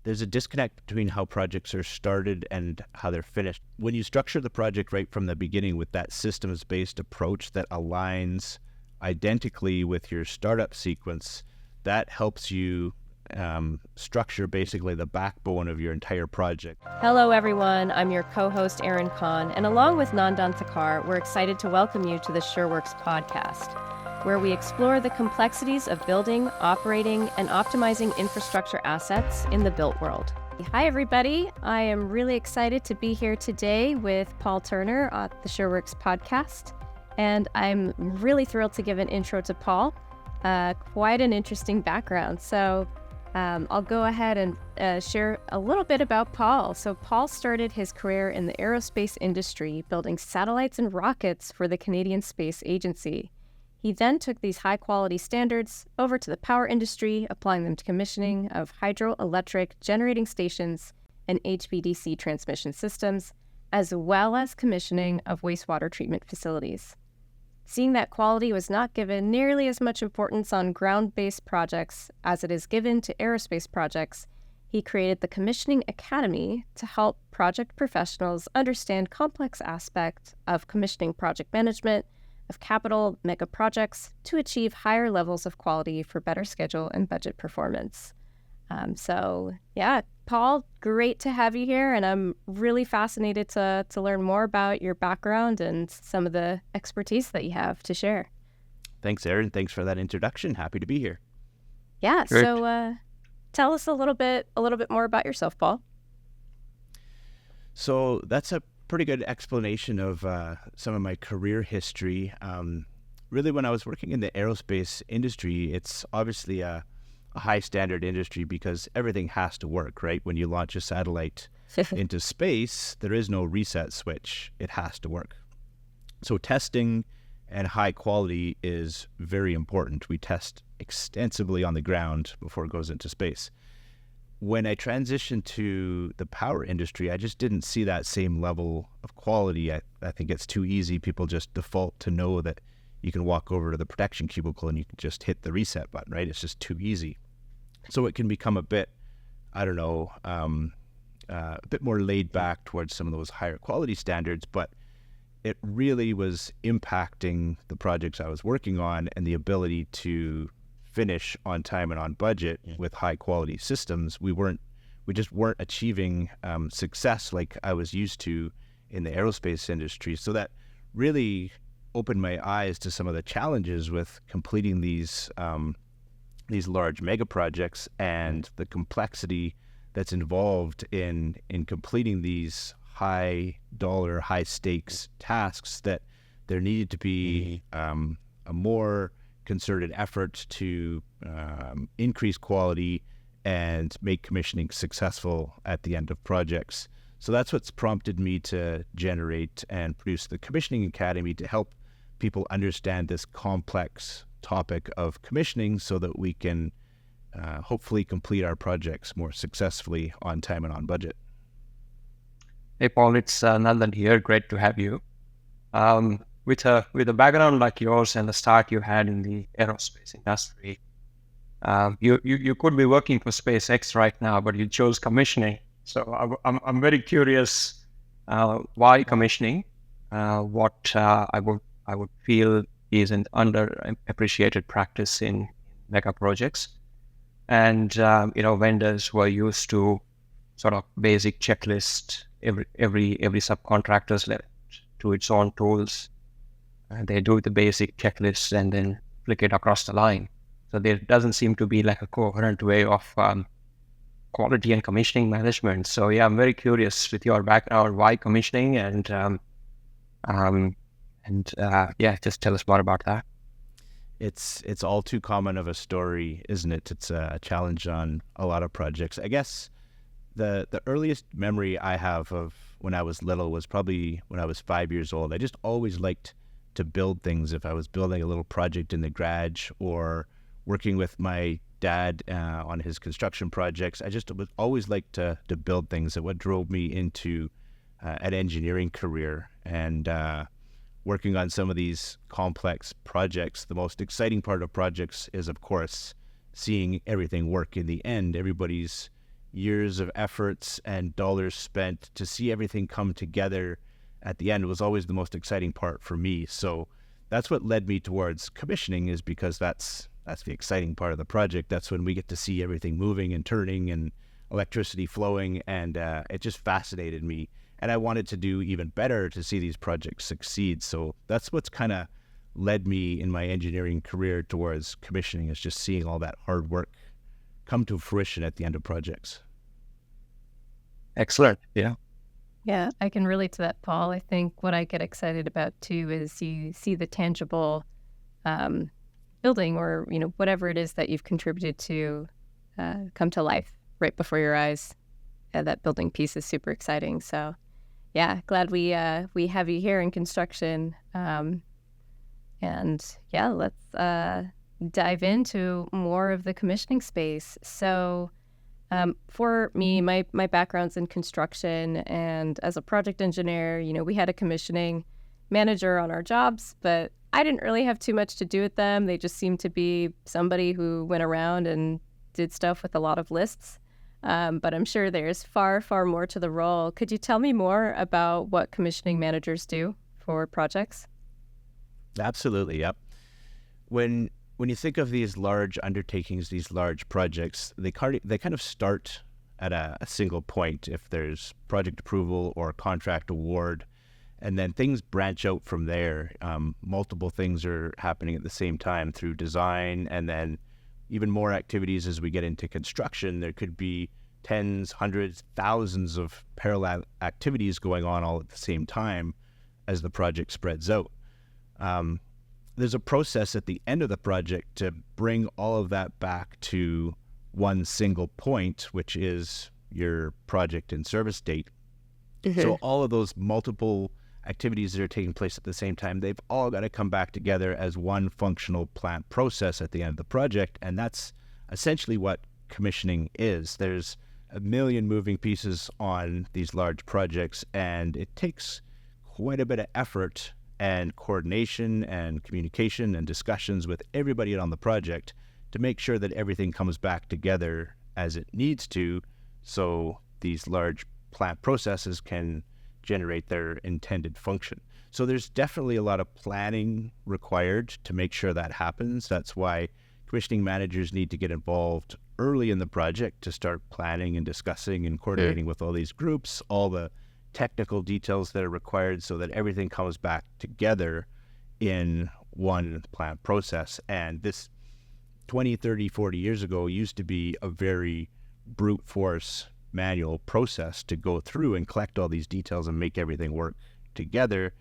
there's a disconnect between how projects are started and how they're finished. When you structure the project right from the beginning with that systems-based approach that aligns identically with your startup sequence, that helps you structure basically the backbone of your entire project. Hello, everyone. I'm your co-host, Erin, and along with Nandan Thakar, we're excited to welcome you to the SureWorx Podcast, where we explore the complexities of building, operating, and optimizing infrastructure assets in the built world. Hi, everybody. I am really excited to be here today with Paul Turner at the SureWorx Podcast, and I'm really thrilled to give an intro to Paul. Quite an interesting background. So I'll go ahead and share a little bit about Paul. So Paul started his career in the aerospace industry, building satellites and rockets for the Canadian Space Agency. He then took these high-quality standards over to the power industry, applying them to commissioning of hydroelectric generating stations and HVDC transmission systems, as well as commissioning of wastewater treatment facilities. Seeing that quality was not given nearly as much importance on ground-based projects as it is given to aerospace projects, he created the Commissioning Academy to help project professionals understand complex aspects of commissioning project management, of capital mega projects to achieve higher levels of quality for better schedule and budget performance. Paul, great to have you here, and I'm really fascinated to learn more about your background and some of the expertise that you have to share. Thanks, Erin. Thanks for that introduction. Happy to be here. Yeah. Great. So tell us a little bit more about yourself, Paul. So that's a pretty good explanation of some of my career history. Really, when I was working in the aerospace industry, it's obviously a high standard industry because everything has to work, right? When you launch a satellite into space, there is no reset switch. It has to work. So testing and high quality is very important. We test extensively on the ground before it goes into space. When I transitioned to the power industry, I just didn't see that same level of quality. I think it's too easy. People just default to know that you can walk over to the protection cubicle and you can just hit the reset button, right? It's just too easy. So it can become a bit, a bit more laid back towards some of those higher quality standards, but it really was impacting the projects I was working on and the ability to finish on time and on budget with high quality systems. We just weren't achieving success like I was used to in the aerospace industry. So that really opened my eyes to some of the challenges with completing these large mega projects and the complexity that's involved in completing these high dollar, high stakes tasks, that there needed to be a more concerted effort to increase quality and make commissioning successful at the end of projects. So that's what's prompted me to generate and produce the Commissioning Academy to help people understand this complex topic of commissioning so that we can hopefully complete our projects more successfully on time and on budget. Hey, Paul, it's Nandan here. Great to have you. With a background like yours and the start you had in the aerospace industry, you could be working for SpaceX right now, but you chose commissioning. So I'm very curious why commissioning. What I would feel is an underappreciated practice in mega projects, and vendors were used to sort of basic checklist. Every subcontractor's left to its own tools. They do the basic checklists and then flick it across the line. So there doesn't seem to be like a coherent way of quality and commissioning management. So yeah, I'm very curious with your background, why commissioning, and just tell us more about that. It's all too common of a story, isn't it? It's a challenge on a lot of projects. I guess the earliest memory I have of when I was little was probably when I was 5 years old. I just always liked to build things. If I was building a little project in the garage or working with my dad on his construction projects, I just would always like to build things. That what drove me into an engineering career and working on some of these complex projects. The most exciting part of projects is, of course, seeing everything work in the end. Everybody's years of efforts and dollars spent to see everything come together at the end was always the most exciting part for me. So that's what led me towards commissioning, is because that's the exciting part of the project. That's when we get to see everything moving and turning and electricity flowing, and it just fascinated me. And I wanted to do even better to see these projects succeed. So that's what's kind of led me in my engineering career towards commissioning, is just seeing all that hard work come to fruition at the end of projects. Excellent. Yeah. Yeah, I can relate to that, Paul. I think what I get excited about too is you see the tangible building, or whatever it is that you've contributed to come to life right before your eyes. That building piece is super exciting. So yeah, glad we have you here in construction. And yeah, let's dive into more of the commissioning space. So for me, my background's in construction, and as a project engineer, we had a commissioning manager on our jobs, but I didn't really have too much to do with them. They just seemed to be somebody who went around and did stuff with a lot of lists. But I'm sure there's far, far more to the role. Could you tell me more about what commissioning managers do for projects? Absolutely, yep. When you think of these large undertakings, these large projects, they kind of start at a single point. If there's project approval or contract award, and then things branch out from there. Multiple things are happening at the same time through design, and then even more activities as we get into construction. There could be tens, hundreds, thousands of parallel activities going on all at the same time as the project spreads out. There's a process at the end of the project to bring all of that back to one single point, which is your project and service date. Mm-hmm. So all of those multiple activities that are taking place at the same time, they've all got to come back together as one functional plant process at the end of the project. And that's essentially what commissioning is. There's a million moving pieces on these large projects, and it takes quite a bit of effort and coordination and communication and discussions with everybody on the project to make sure that everything comes back together as it needs to, so these large plant processes can generate their intended function. So there's definitely a lot of planning required to make sure that happens. That's why commissioning managers need to get involved early in the project to start planning and discussing and coordinating with all these groups, all the technical details that are required, so that everything comes back together in one plant process. And this 20, 30, 40 years ago used to be a very brute force manual process to go through and collect all these details and make everything work together.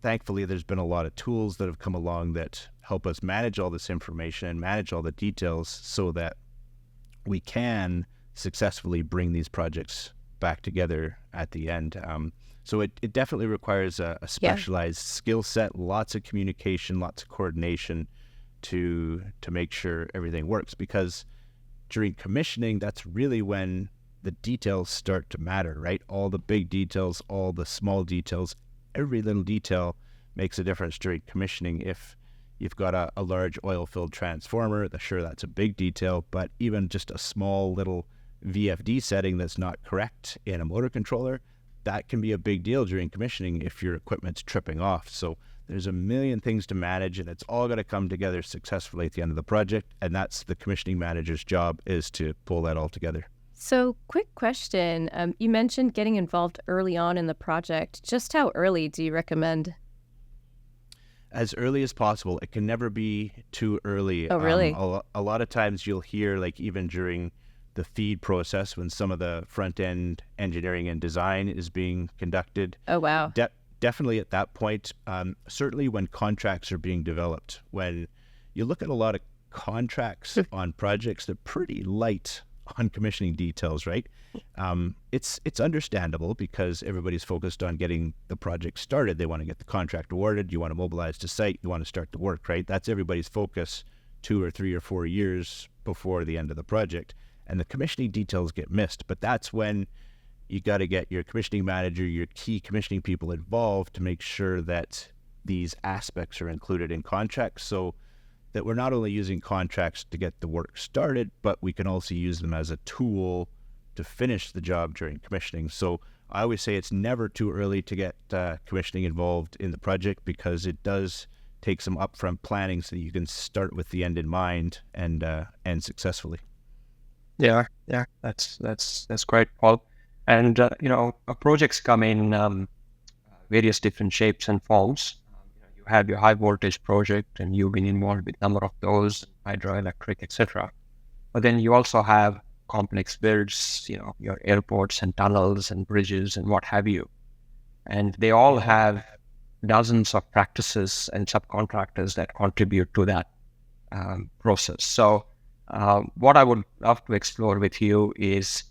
Thankfully, there's been a lot of tools that have come along that help us manage all this information and manage all the details so that we can successfully bring these projects back together at the end. So it definitely requires a specialized skill set, lots of communication, lots of coordination to make sure everything works, because during commissioning, that's really when the details start to matter, right? All the big details, all the small details, every little detail makes a difference during commissioning. If you've got a large oil-filled transformer, sure, that's a big detail, but even just a small little VFD setting that's not correct in a motor controller, that can be a big deal during commissioning if your equipment's tripping off. So there's a million things to manage, and it's all got to come together successfully at the end of the project, and that's the commissioning manager's job, is to pull that all together. So, quick question. You mentioned getting involved early on in the project. Just how early do you recommend? As early as possible. It can never be too early. Oh, really? A lot of times you'll hear, like, even during the feed process, when some of the front-end engineering and design is being conducted. Oh, wow. Definitely at that point. Certainly when contracts are being developed. When you look at a lot of contracts on projects, they're pretty light on commissioning details, right? It's understandable, because everybody's focused on getting the project started. They want to get the contract awarded. You want to mobilize to site. You want to start the work, right? That's everybody's focus 2 or 3 or 4 years before the end of the project. And the commissioning details get missed. But that's when you got to get your commissioning manager, your key commissioning people involved to make sure that these aspects are included in contracts, so that we're not only using contracts to get the work started, but we can also use them as a tool to finish the job during commissioning. So I always say it's never too early to get commissioning involved in the project, because it does take some upfront planning so that you can start with the end in mind and end successfully. Yeah, that's great, Paul. And projects come in various different shapes and forms. You have your high voltage project, and you've been involved with a number of those, hydroelectric, etc. But then you also have complex builds, your airports and tunnels and bridges and what have you. And they all have dozens of practices and subcontractors that contribute to that process. So what I would love to explore with you is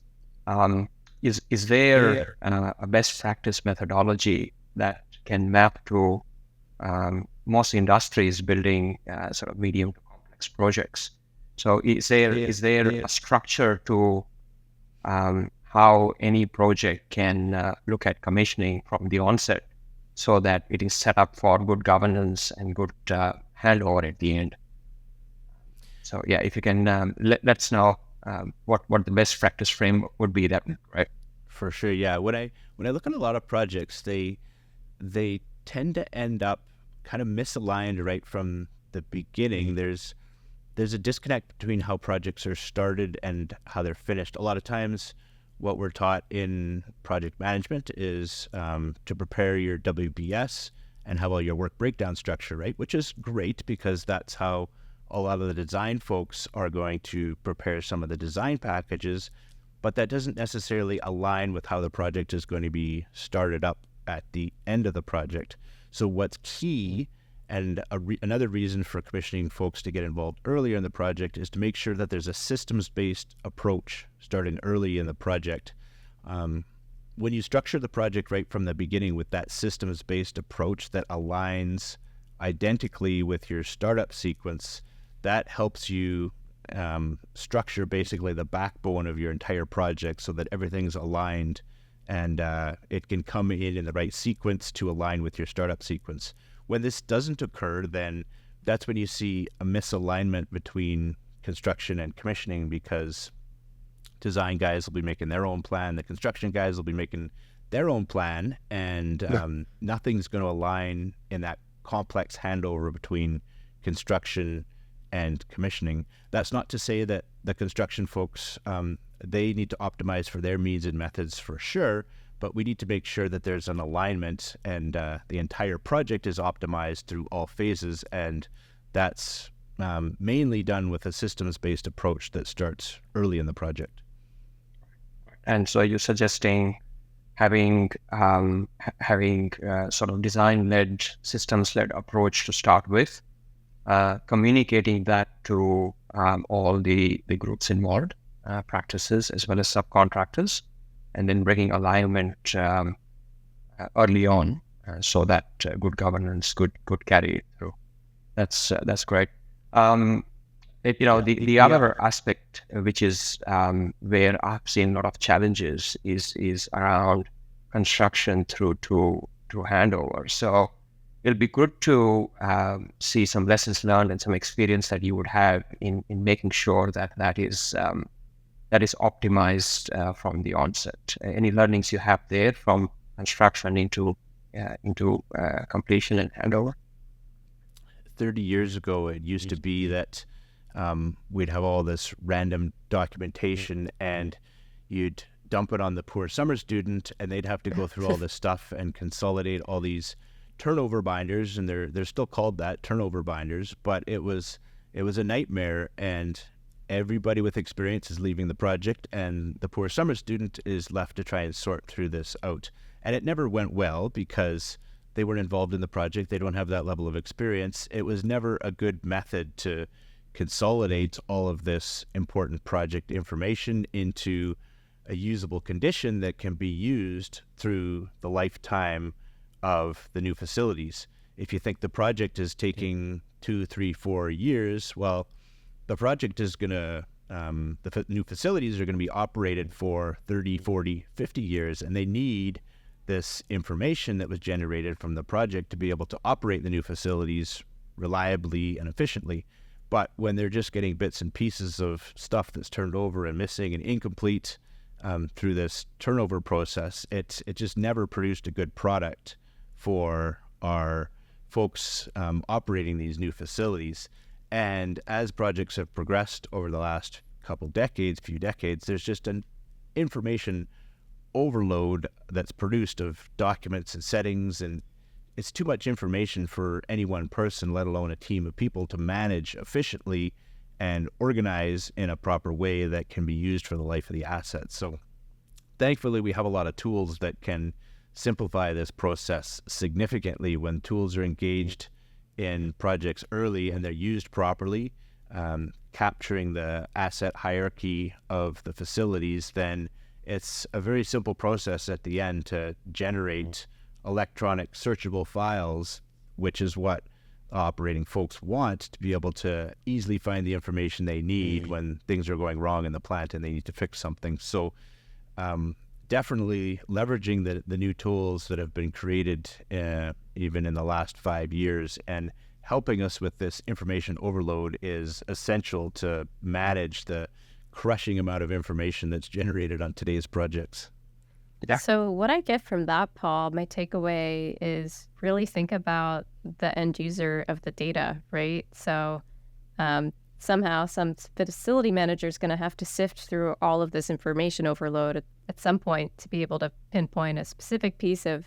there a best practice methodology that can map to most industries building sort of medium to complex projects? So is there a structure to how any project can look at commissioning from the onset, so that it is set up for good governance and good handover at the end? So yeah, if you can let's know what the best practice framework would be, that would be great. For sure, yeah. When I look at a lot of projects, they tend to end up kind of misaligned right from the beginning. There's a disconnect between how projects are started and how they're finished. A lot of times, what we're taught in project management is to prepare your WBS and have all your work breakdown structure, right? Which is great, because that's how a lot of the design folks are going to prepare some of the design packages, but that doesn't necessarily align with how the project is going to be started up at the end of the project. So what's key, and another reason for commissioning folks to get involved earlier in the project, is to make sure that there's a systems-based approach starting early in the project. When you structure the project right from the beginning with that systems-based approach that aligns identically with your startup sequence, that helps you structure basically the backbone of your entire project so that everything's aligned and it can come in the right sequence to align with your startup sequence. When this doesn't occur, then that's when you see a misalignment between construction and commissioning, because design guys will be making their own plan, the construction guys will be making their own plan, and nothing's going to align in that complex handover between construction and commissioning. That's not to say that the construction folks, they need to optimize for their means and methods for sure, but we need to make sure that there's an alignment and the entire project is optimized through all phases, and that's mainly done with a systems-based approach that starts early in the project. And so you're suggesting having sort of design-led, systems-led approach to start with, communicating that to all the groups involved, practices as well as subcontractors, and then bringing alignment early on, so that good governance could carry it through. That's great. The other aspect, which is where I've seen a lot of challenges, is around construction through to handover. So it'll be good to see some lessons learned and some experience that you would have in making sure that is optimized from the onset. Any learnings you have there from construction into completion and handover? 30 years ago, it used to be that we'd have all this random documentation and you'd dump it on the poor summer student and they'd have to go through all this stuff and consolidate all these turnover binders, and they're still called that, turnover binders, but it was a nightmare, and everybody with experience is leaving the project and the poor summer student is left to try and sort through this out. And it never went well because they weren't involved in the project. They don't have that level of experience. It was never a good method to consolidate all of this important project information into a usable condition that can be used through the lifetime of the new facilities. If you think the project is taking 2, 3, 4 years, well, the project is going to, the new facilities are going to be operated for 30, 40, 50 years, and they need this information that was generated from the project to be able to operate the new facilities reliably and efficiently. But when they're just getting bits and pieces of stuff that's turned over and missing and incomplete, through this turnover process, it just never produced a good product for our folks operating these new facilities. And as projects have progressed over the last few decades, there's just an information overload that's produced of documents and settings, and it's too much information for any one person, let alone a team of people, to manage efficiently and organize in a proper way that can be used for the life of the asset. So thankfully, we have a lot of tools that can simplify this process significantly. When tools are engaged in projects early and they're used properly, capturing the asset hierarchy of the facilities, then it's a very simple process at the end to generate electronic searchable files, which is what operating folks want, to be able to easily find the information they need when things are going wrong in the plant and they need to fix something. So definitely leveraging the new tools that have been created even in the last 5 years and helping us with this information overload is essential to manage the crushing amount of information that's generated on today's projects. Yeah. So what I get from that, Paul, my takeaway is really think about the end user of the data, right? So somehow some facility manager is going to have to sift through all of this information overload at some point to be able to pinpoint a specific piece of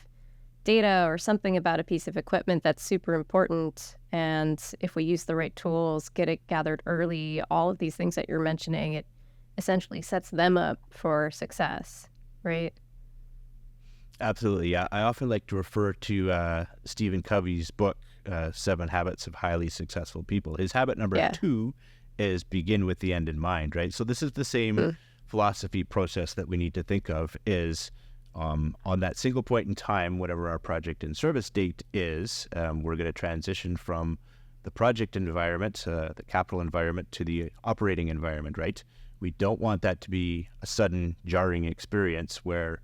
data or something about a piece of equipment that's super important. And if we use the right tools, get it gathered early, all of these things that you're mentioning, it essentially sets them up for success, right? Absolutely, yeah. I often like to refer to Stephen Covey's book, 7 Habits of Highly Successful People. His habit number 2 is begin with the end in mind, right? So this is the same philosophy process that we need to think of is on that single point in time, whatever our project in service date is, we're going to transition from the project environment, the capital environment, to the operating environment, right? We don't want that to be a sudden jarring experience where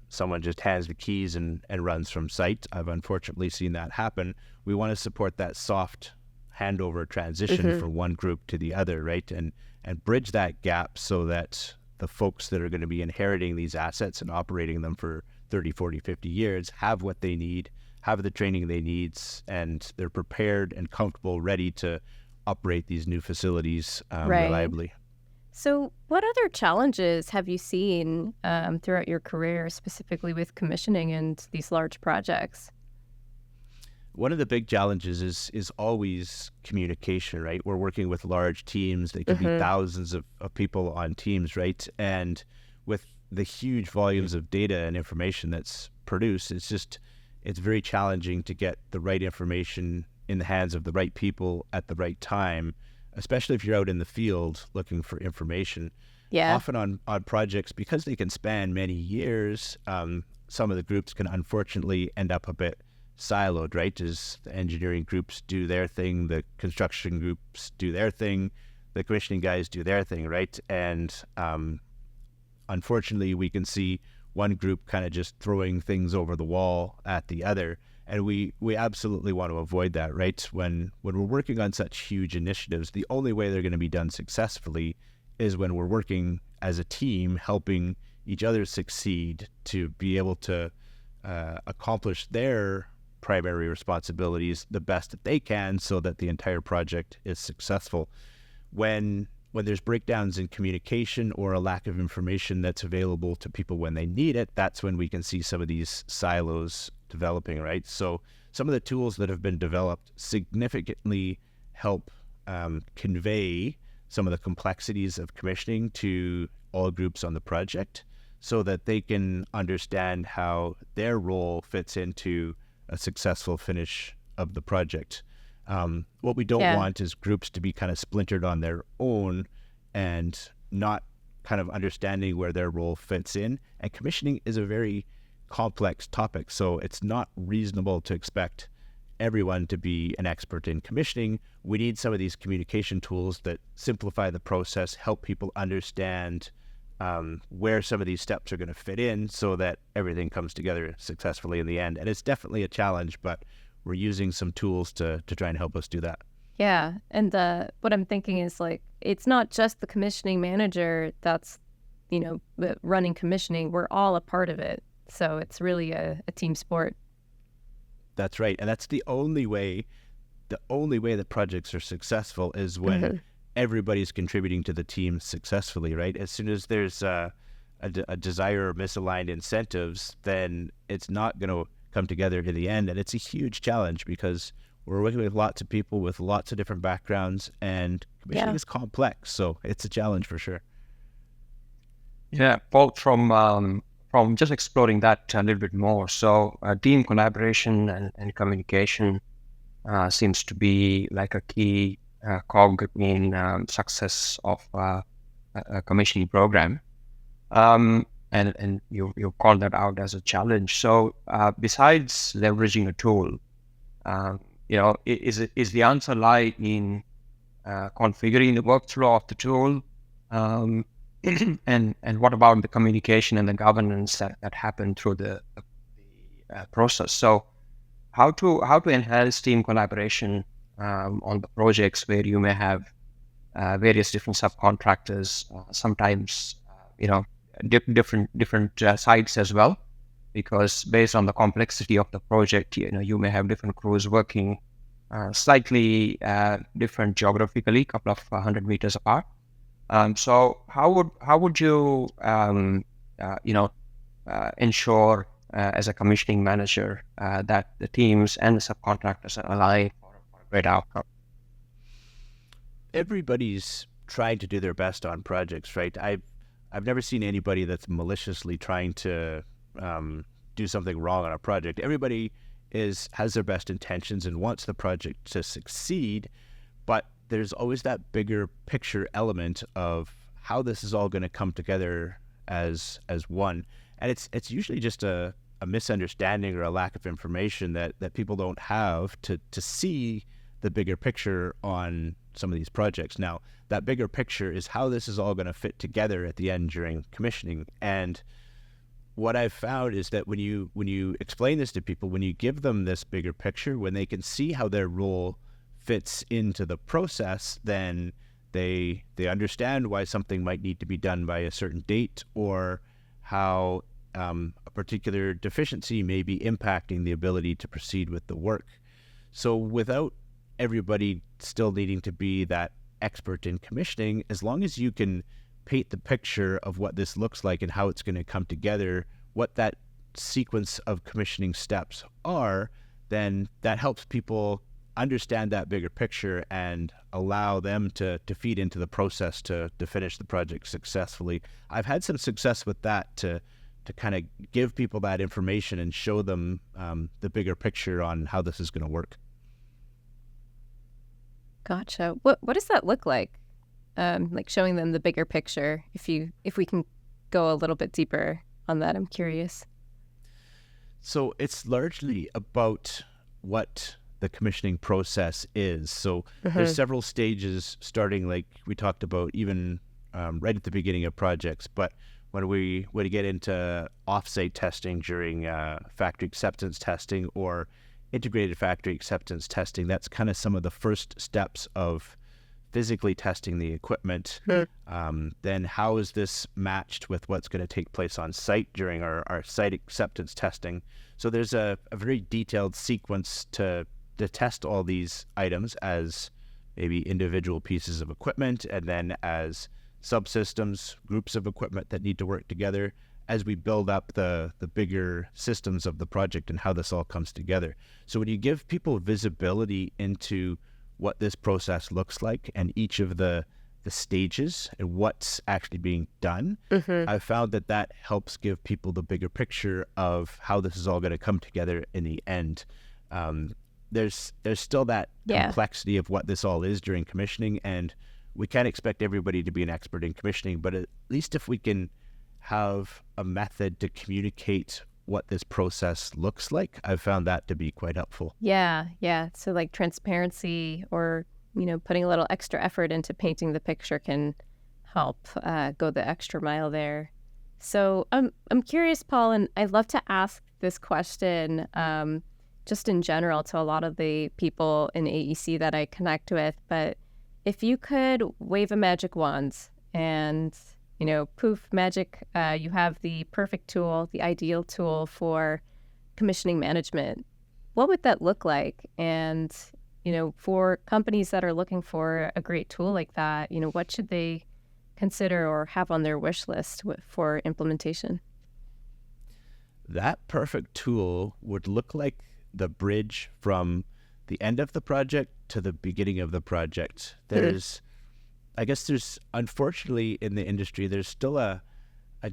someone just hands the keys and runs from site. I've unfortunately seen that happen. We want to support that soft handover transition from one group to the other, right? And bridge that gap so that the folks that are going to be inheriting these assets and operating them for 30, 40, 50 years have what they need, have the training they need, and they're prepared and comfortable, ready to operate these new facilities reliably. So what other challenges have you seen throughout your career, specifically with commissioning and these large projects? One of the big challenges is always communication, right? We're working with large teams. They could be thousands of people on teams, right? And with the huge volumes of data and information that's produced, it's very challenging to get the right information in the hands of the right people at the right time, especially if you're out in the field looking for information. Yeah. Often on projects, because they can span many years, some of the groups can unfortunately end up a bit siloed, right? As the engineering groups do their thing, the construction groups do their thing, the commissioning guys do their thing, right? And unfortunately, we can see one group kind of just throwing things over the wall at the other. And we absolutely want to avoid that, right? When we're working on such huge initiatives, the only way they're going to be done successfully is when we're working as a team, helping each other succeed to be able to accomplish their primary responsibilities the best that they can so that the entire project is successful. When there's breakdowns in communication or a lack of information that's available to people when they need it, that's when we can see some of these silos developing, right? So some of the tools that have been developed significantly help convey some of the complexities of commissioning to all groups on the project so that they can understand how their role fits into a successful finish of the project. What we don't want is groups to be kind of splintered on their own and not kind of understanding where their role fits in. And commissioning is a very complex topic, so it's not reasonable to expect everyone to be an expert in commissioning. We need some of these communication tools that simplify the process, help people understand where some of these steps are going to fit in so that everything comes together successfully in the end. And it's definitely a challenge, but we're using some tools to try and help us do that. Yeah. And what I'm thinking is like, it's not just the commissioning manager that's running commissioning, we're all a part of it. So it's really a team sport. That's right. And that's the only way that projects are successful is when everybody's contributing to the team successfully, right? As soon as there's a desire or misaligned incentives, then it's not going to come together to the end. And it's a huge challenge because we're working with lots of people with lots of different backgrounds, and commissioning is complex. So it's a challenge for sure. Yeah, Paul, from just exploring that a little bit more. So team collaboration and communication seems to be like a key cog in success of a commissioning program. And you call that out as a challenge. So besides leveraging a tool, is the answer lie in configuring the workflow of the tool? And what about the communication and the governance that happen through the process? So how to enhance team collaboration on the projects where you may have various different subcontractors, sometimes different sites as well, because based on the complexity of the project, you may have different crews working slightly different geographically, a couple of 100 meters apart. So how would you ensure as a commissioning manager that the teams and the subcontractors are aligned for a great outcome? Everybody's trying to do their best on projects, right? I've never seen anybody that's maliciously trying to do something wrong on a project. Everybody has their best intentions and wants the project to succeed, but there's always that bigger picture element of how this is all going to come together as one. And it's usually just a misunderstanding or a lack of information that people don't have to see the bigger picture on some of these projects. Now, that bigger picture is how this is all going to fit together at the end during commissioning. And what I've found is that when you explain this to people, when you give them this bigger picture, when they can see how their role fits into the process, then they understand why something might need to be done by a certain date, or how a particular deficiency may be impacting the ability to proceed with the work. So without everybody still needing to be that expert in commissioning, as long as you can paint the picture of what this looks like and how it's going to come together, what that sequence of commissioning steps are, then that helps people understand that bigger picture and allow them to feed into the process to finish the project successfully. I've had some success with that to kind of give people that information and show them the bigger picture on how this is going to work. Gotcha. What does that look like? Like showing them the bigger picture. If we can go a little bit deeper on that, I'm curious. So it's largely about what the commissioning process is. So there's several stages, starting like we talked about even right at the beginning of projects. But when we get into off-site testing during factory acceptance testing or integrated factory acceptance testing, that's kind of some of the first steps of physically testing the equipment. Then how is this matched with what's going to take place on site during our site acceptance testing? So there's a very detailed sequence to test all these items as maybe individual pieces of equipment, and then as subsystems, groups of equipment that need to work together as we build up the bigger systems of the project and how this all comes together. So when you give people visibility into what this process looks like and each of the stages and what's actually being done, I've found that helps give people the bigger picture of how this is all going to come together in the end. There's still that complexity of what this all is during commissioning, and we can't expect everybody to be an expert in commissioning, but at least if we can have a method to communicate what this process looks like, I've found that to be quite helpful. Yeah. So like transparency or, putting a little extra effort into painting the picture can help go the extra mile there. So I'm curious, Paul, and I'd love to ask this question just in general to a lot of the people in AEC that I connect with, but if you could wave a magic wand and poof, magic, you have the perfect tool, the ideal tool for commissioning management. What would that look like? And, for companies that are looking for a great tool like that, what should they consider or have on their wish list for implementation? That perfect tool would look like the bridge from the end of the project to the beginning of the project. There's unfortunately in the industry, there's still a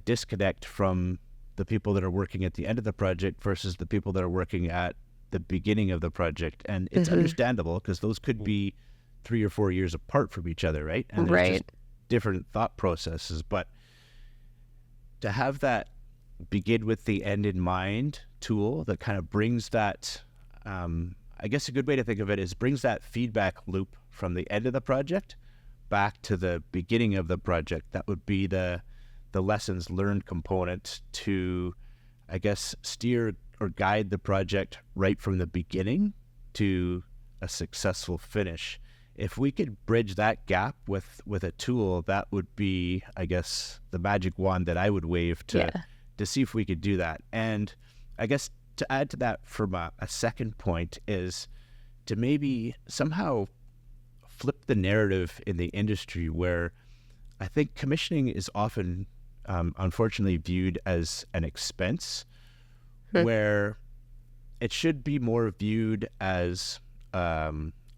disconnect from the people that are working at the end of the project versus the people that are working at the beginning of the project. And it's understandable because those could be 3 or 4 years apart from each other, right? And there's just different thought processes. But to have that begin with the end in mind tool that kind of brings that, I guess a good way to think of it is brings that feedback loop from the end of the project back to the beginning of the project. That would be the lessons learned component to, I guess, steer or guide the project right from the beginning to a successful finish. If we could bridge that gap with a tool, that would be, I guess, the magic wand that I would wave to see if we could do that. And I guess to add to that from a second point is to maybe somehow flip the narrative in the industry where I think commissioning is often, unfortunately, viewed as an expense, where it should be more viewed as a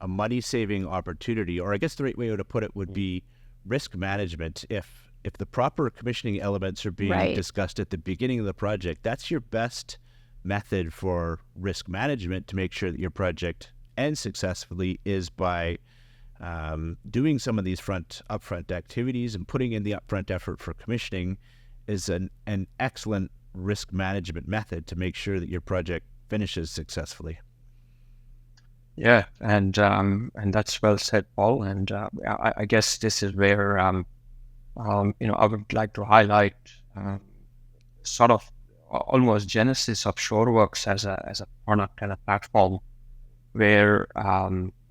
money-saving opportunity, or I guess the right way to put it would be risk management. If the proper commissioning elements are being discussed at the beginning of the project, that's your best method for risk management to make sure that your project ends successfully is by doing some of these upfront activities and putting in the upfront effort for commissioning is an excellent risk management method to make sure that your project finishes successfully. Yeah, and that's well said, Paul. And I guess this is where I would like to highlight sort of almost genesis of SureWorx as a product and a platform, where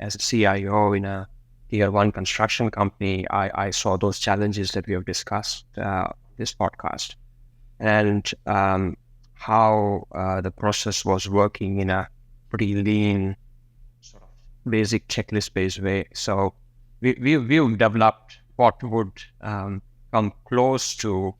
as a CIO in a tier 1 construction company, I saw those challenges that we have discussed this podcast, and how the process was working in a pretty lean, sort of basic checklist-based way. So we've developed what would come close to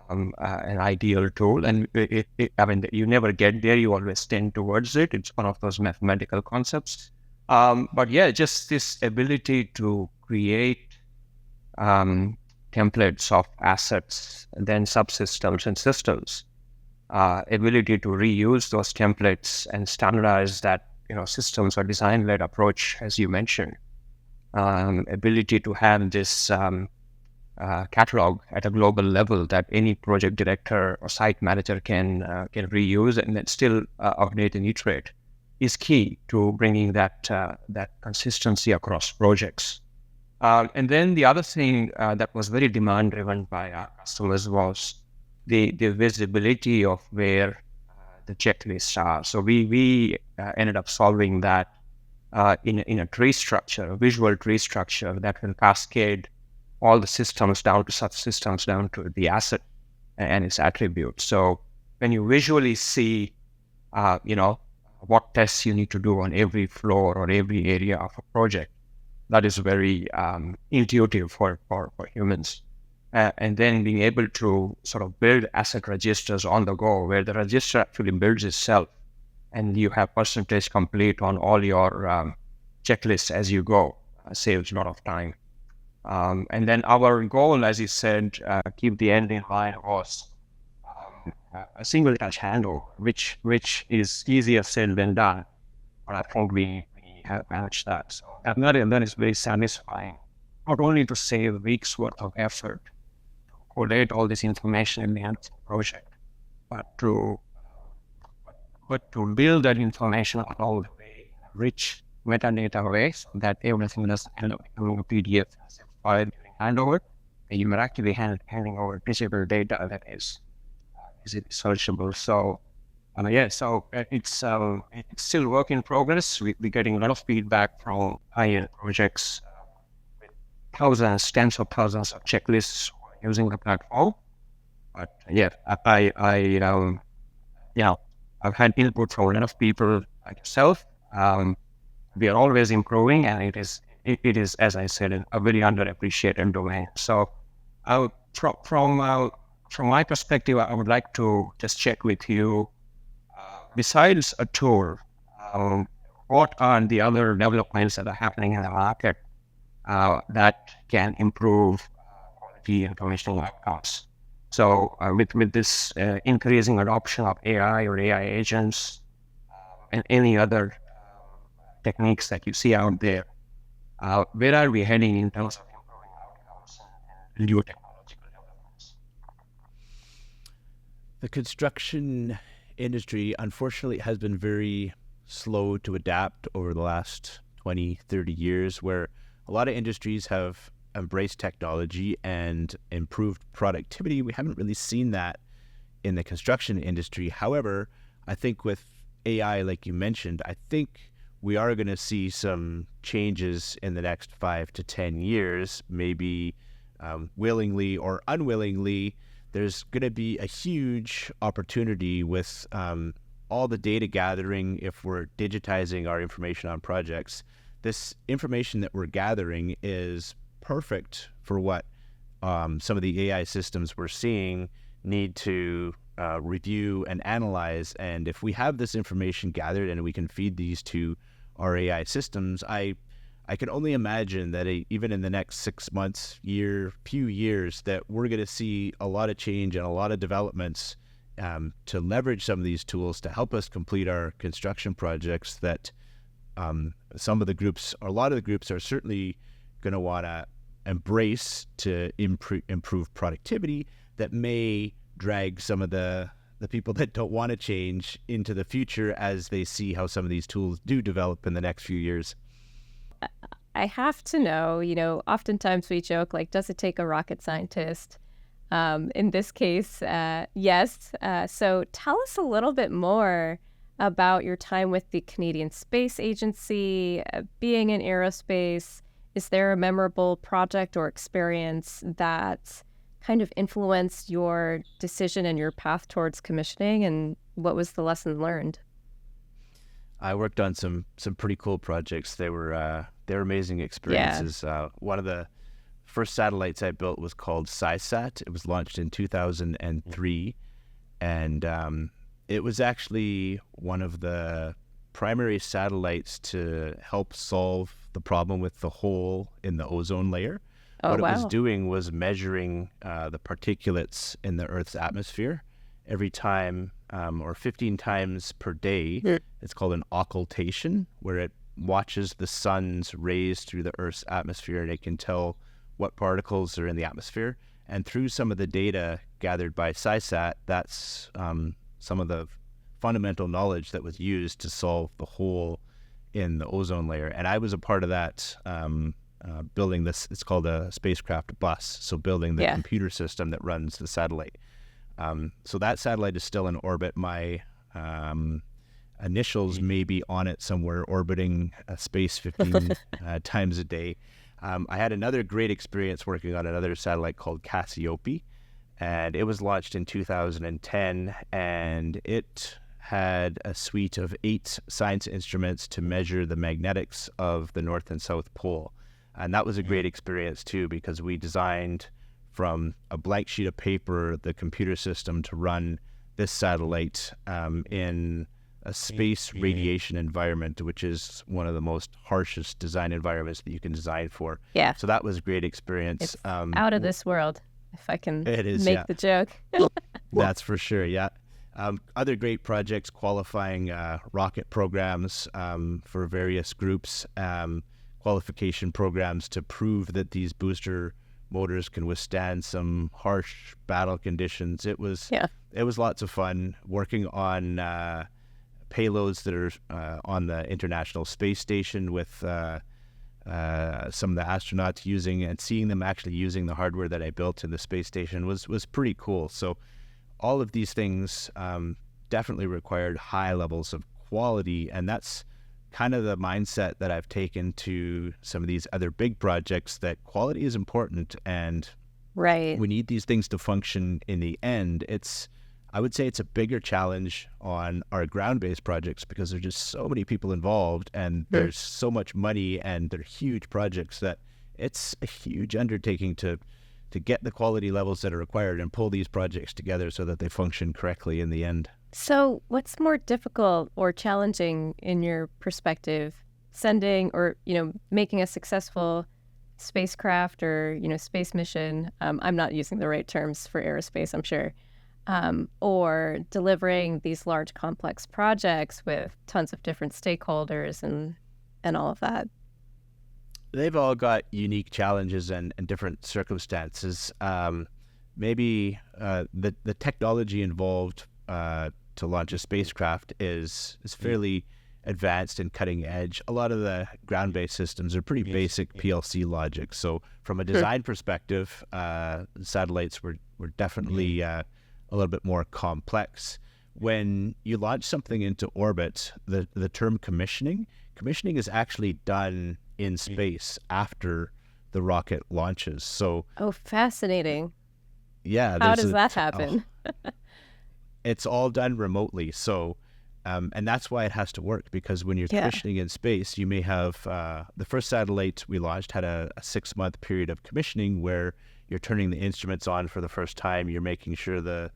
an ideal tool, and you never get there. You always tend towards it. It's one of those mathematical concepts. But yeah, just this ability to create templates of assets, and then subsystems and systems, ability to reuse those templates and standardize that, systems or design-led approach, as you mentioned, ability to have this catalog at a global level that any project director or site manager can reuse and then still update and iterate is key to bringing that consistency across projects. And then the other thing that was very demand-driven by our customers was the visibility of where the checklists are. So we ended up solving that in a tree structure, a visual tree structure that will cascade all the systems down to subsystems, down to the asset and its attributes. So when you visually see, what tests you need to do on every floor or every area of a project, that is very intuitive for humans. And then being able to sort of build asset registers on the go, where the register actually builds itself, and you have percentage complete on all your checklists as you go, saves a lot of time. And then our goal, as you said, keep the end in mind, was a single touch handover, which is easier said than done. But I think we have managed that. So that is very satisfying, not only to save weeks worth of effort to collate all this information in the end of the project, but to build that information all the way, rich metadata way, so that everything doesn't end up becoming a PDF file during handover. You are actually handing over visible data that is searchable. So it's still work in progress. We're getting a lot of feedback from high-end projects with tens of thousands of checklists using the platform. But yeah, I've had input from a lot of people like yourself. We are always improving, and it is, as I said, a very underappreciated domain. So, from my perspective, I would like to just check with you. Besides a tool, what are the other developments that are happening in the market that can improve quality and commissioning outcomes? So, with this increasing adoption of AI or AI agents and any other techniques that you see out there, where are we heading in terms of improving outcomes and new technological developments? The construction industry, unfortunately, has been very slow to adapt over the last 20, 30 years, where a lot of industries have embraced technology and improved productivity. We haven't really seen that in the construction industry. However, I think with AI, like you mentioned, I think we are going to see some changes in the next 5 to 10 years, maybe willingly or unwillingly. There's going to be a huge opportunity with all the data gathering. If we're digitizing our information on projects, this information that we're gathering is perfect for what some of the AI systems we're seeing need to review and analyze. And if we have this information gathered and we can feed these to our AI systems, I can only imagine that even in the next 6 months, few years, that we're going to see a lot of change and a lot of developments to leverage some of these tools to help us complete our construction projects that a lot of the groups are certainly going to want to embrace to improve productivity, that may drag some of the people that don't want to change into the future as they see how some of these tools do develop in the next few years. I have to know, oftentimes we joke, like, does it take a rocket scientist? In this case, yes. So tell us a little bit more about your time with the Canadian Space Agency, being in aerospace. Is there a memorable project or experience that kind of influenced your decision and your path towards commissioning, and what was the lesson learned? I worked on some pretty cool projects. They were amazing experiences. Yeah. One of the first satellites I built was called SkySat. It was launched in 2003, and it was actually one of the primary satellites to help solve the problem with the hole in the ozone layer. Oh, what wow. it was doing was measuring the particulates in the Earth's atmosphere every time, or 15 times per day. It's called an occultation, where it watches the sun's rays through the Earth's atmosphere, and it can tell what particles are in the atmosphere. And through some of the data gathered by SkySat, that's some of the fundamental knowledge that was used to solve the hole in the ozone layer. And I was a part of that, building this. It's called a spacecraft bus, so building the computer system that runs the satellite. So that satellite is still in orbit. My initials may be on it somewhere, orbiting space 15 times a day. I had another great experience working on another satellite called Cassiope, and it was launched in 2010, and it had a suite of 8 science instruments to measure the magnetics of the North and South Pole. And that was a great experience too, because we designed from a blank sheet of paper the computer system to run this satellite in a space radiation environment, which is one of the most harshest design environments that you can design for. Yeah. So that was a great experience. It's out of this world, if I can It is, make the joke. That's for sure, yeah. Other great projects, qualifying rocket programs for various groups, qualification programs to prove that these booster motors can withstand some harsh battle conditions. It was lots of fun working on payloads that are on the International Space Station with some of the astronauts using and seeing them actually using the hardware that I built in the space station was pretty cool. So all of these things definitely required high levels of quality, and that's kind of the mindset that I've taken to some of these other big projects, that quality is important, and Right. We need these things to function in the end. I would say it's a bigger challenge on our ground-based projects because there's just so many people involved and there's so much money and they're huge projects that it's a huge undertaking to get the quality levels that are required and pull these projects together so that they function correctly in the end. So what's more difficult or challenging in your perspective, sending or, making a successful spacecraft or, space mission? I'm not using the right terms for aerospace, I'm sure. Or delivering these large complex projects with tons of different stakeholders and all of that? They've all got unique challenges and different circumstances. Maybe the technology involved to launch a spacecraft is fairly advanced and cutting edge. A lot of the ground-based systems are pretty basic PLC logic. So from a design perspective, satellites were definitely a little bit more complex. When you launch something into orbit, the term commissioning is actually done in space after the rocket launches. So fascinating. Yeah. How does that happen? It's all done remotely. So and that's why it has to work, because when you're commissioning in space, you may have the first satellite we launched had a 6-month period of commissioning where you're turning the instruments on for the first time. You're making sure the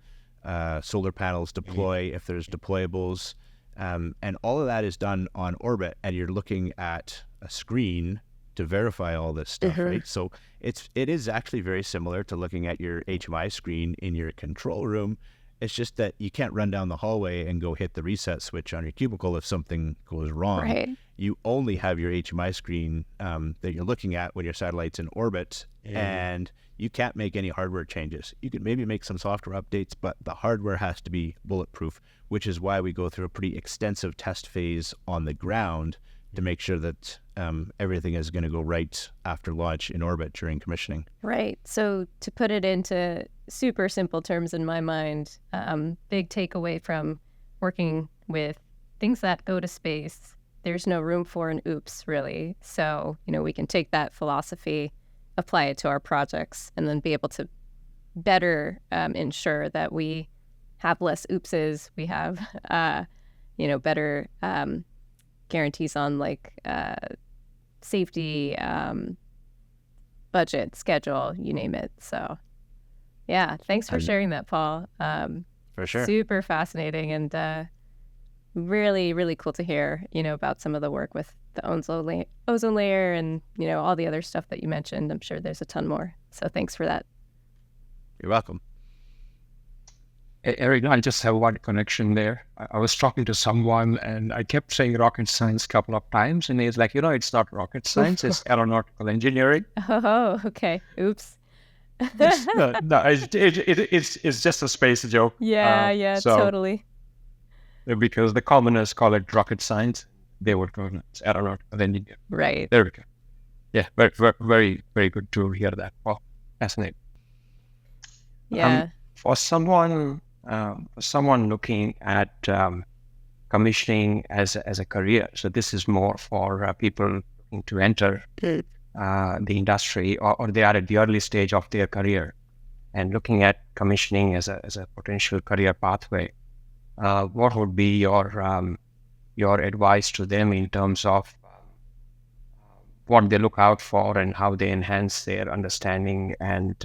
solar panels deploy if there's deployables. And all of that is done on orbit, and you're looking at a screen to verify all this stuff, right? So it is actually very similar to looking at your HMI screen in your control room. It's just that you can't run down the hallway and go hit the reset switch on your cubicle if something goes wrong. Right. You only have your HMI screen that you're looking at when your satellite's in orbit, and you can't make any hardware changes. You could maybe make some software updates, but the hardware has to be bulletproof, which is why we go through a pretty extensive test phase on the ground to make sure that everything is going to go right after launch in orbit during commissioning. Right. So to put it into super simple terms in my mind, big takeaway from working with things that go to space, there's no room for an oops, really. So, we can take that philosophy, apply it to our projects, and then be able to better ensure that we have less oopses. We have, better guarantees on safety, budget, schedule, you name it. So, yeah, thanks for sharing that, Paul. For sure. Super fascinating and really, really cool to hear, about some of the work with the ozone layer and, all the other stuff that you mentioned. I'm sure there's a ton more. So thanks for that. You're welcome. Erin, I just have one connection there. I was talking to someone and I kept saying rocket science a couple of times, and he's like, it's not rocket science, it's aeronautical engineering. Oh, okay. Oops. No, it's just a space joke. Yeah, totally. Because the commoners call it rocket science, they were calling it aeronautical engineering. Right. There we go. Yeah, very, very, very good to hear that. Well, fascinating. Yeah. For someone looking at commissioning as a career, so this is more for people looking to enter the industry, or they are at the early stage of their career and looking at commissioning as a potential career pathway. What would be your advice to them in terms of what they look out for and how they enhance their understanding and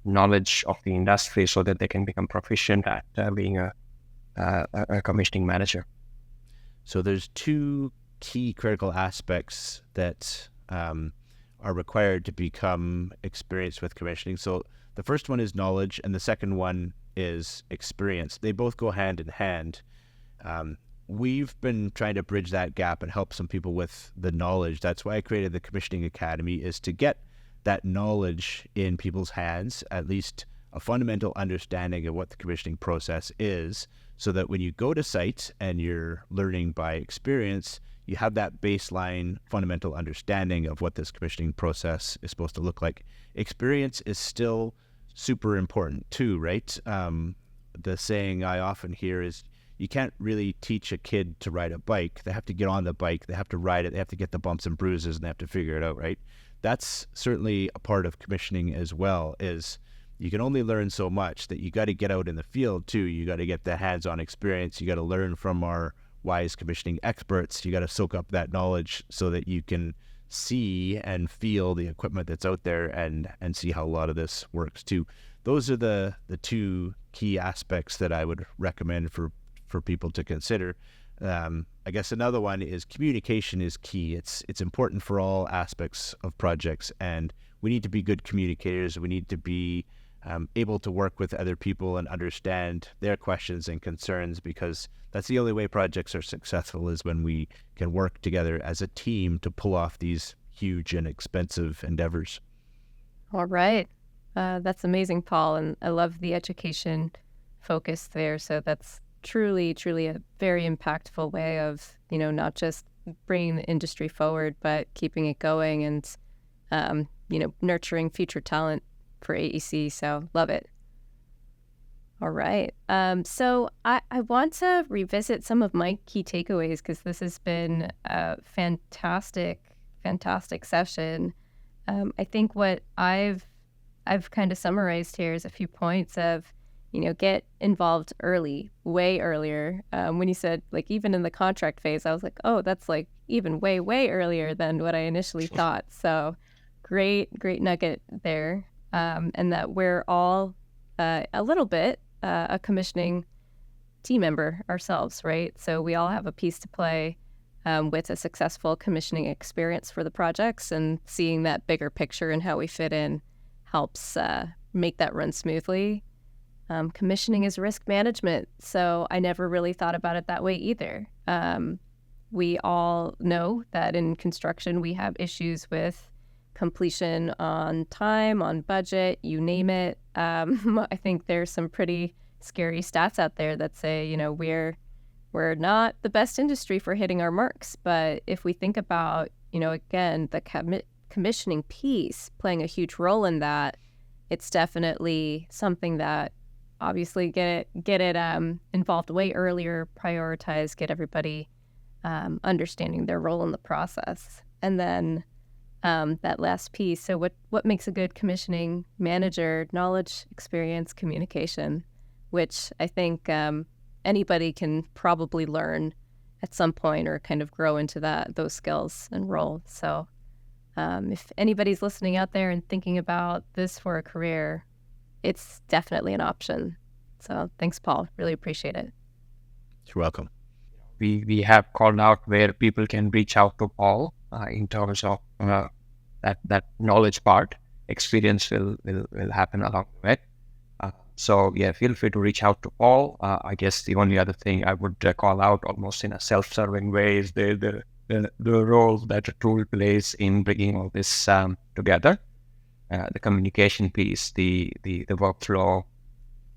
knowledge of the industry so that they can become proficient at being a commissioning manager? So there's two key critical aspects that are required to become experienced with commissioning. So the first one is knowledge, and the second one is experience. They both go hand in hand. We've been trying to bridge that gap and help some people with the knowledge. That's why I created the Commissioning Academy, is to get that knowledge in people's hands, at least a fundamental understanding of what the commissioning process is, so that when you go to site and you're learning by experience, you have that baseline fundamental understanding of what this commissioning process is supposed to look like. Experience is still super important too, right? The saying I often hear is, you can't really teach a kid to ride a bike. They have to get on the bike, they have to ride it, they have to get the bumps and bruises, and they have to figure it out, right? that's certainly a part of commissioning as well, is you can only learn so much, that you got to get out in the field too. You got to get the hands-on experience. You got to learn from our wise commissioning experts. You got to soak up that knowledge so that you can see and feel the equipment that's out there and see how a lot of this works too. Those are the two key aspects that I would recommend for people to consider. I guess another one is communication is key. It's important for all aspects of projects, and we need to be good communicators. We need to be able to work with other people and understand their questions and concerns, because that's the only way projects are successful, is when we can work together as a team to pull off these huge and expensive endeavors. All right. That's amazing, Paul. And I love the education focus there. So that's truly a very impactful way of, not just bringing the industry forward, but keeping it going and, nurturing future talent for AEC. So love it. All right. So I want to revisit some of my key takeaways, because this has been a fantastic session. I think what I've kind of summarized here is a few points of, get involved early, way earlier. When you said, like, even in the contract phase, I was like, oh, that's like even way earlier than what I initially thought. So great nugget there. And that we're all a little bit a commissioning team member ourselves, right? So we all have a piece to play with a successful commissioning experience for the projects, and seeing that bigger picture and how we fit in helps make that run smoothly. Commissioning is risk management, so I never really thought about it that way either. We all know that in construction we have issues with completion on time, on budget, you name it. I think there's some pretty scary stats out there that say, we're not the best industry for hitting our marks. But if we think about, again, the commissioning piece playing a huge role in that, it's definitely something that obviously get it involved way earlier, prioritize, get everybody understanding their role in the process. And then that last piece. So what makes a good commissioning manager? Knowledge, experience, communication, which I think anybody can probably learn at some point or kind of grow into those skills and role. So if anybody's listening out there and thinking about this for a career, it's definitely an option. So thanks, Paul. Really appreciate it. You're welcome. We have called out where people can reach out to Paul in terms of that knowledge part. Experience will happen along the way. So feel free to reach out to Paul. I guess the only other thing I would call out, almost in a self-serving way, is the role that a tool plays in bringing all this together. The communication piece, the workflow,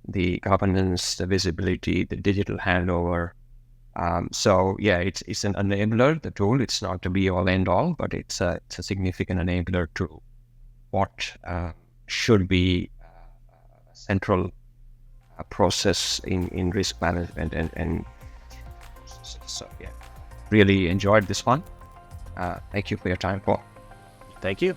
the governance, the visibility, the digital handover. It's an enabler, the tool. It's not the be all end all, but it's a significant enabler to what should be a central process in risk management and so really enjoyed this one. Thank you for your time, Paul. Thank you.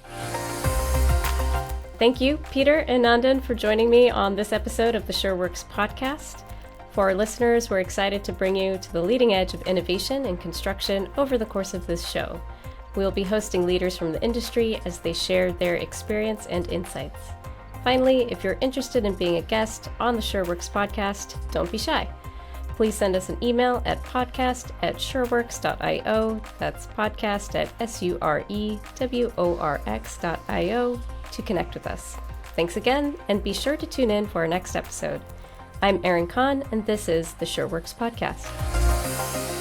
Thank you, Peter and Nandan, for joining me on this episode of the SureWorx Podcast. For our listeners, we're excited to bring you to the leading edge of innovation in construction over the course of this show. We'll be hosting leaders from the industry as they share their experience and insights. Finally, if you're interested in being a guest on the SureWorx Podcast, don't be shy. Please send us an email at podcast@sureworx.io. That's podcast@sureworx.io to connect with us. Thanks again, and be sure to tune in for our next episode. I'm Erin Khan, and this is the SureWorx Podcast.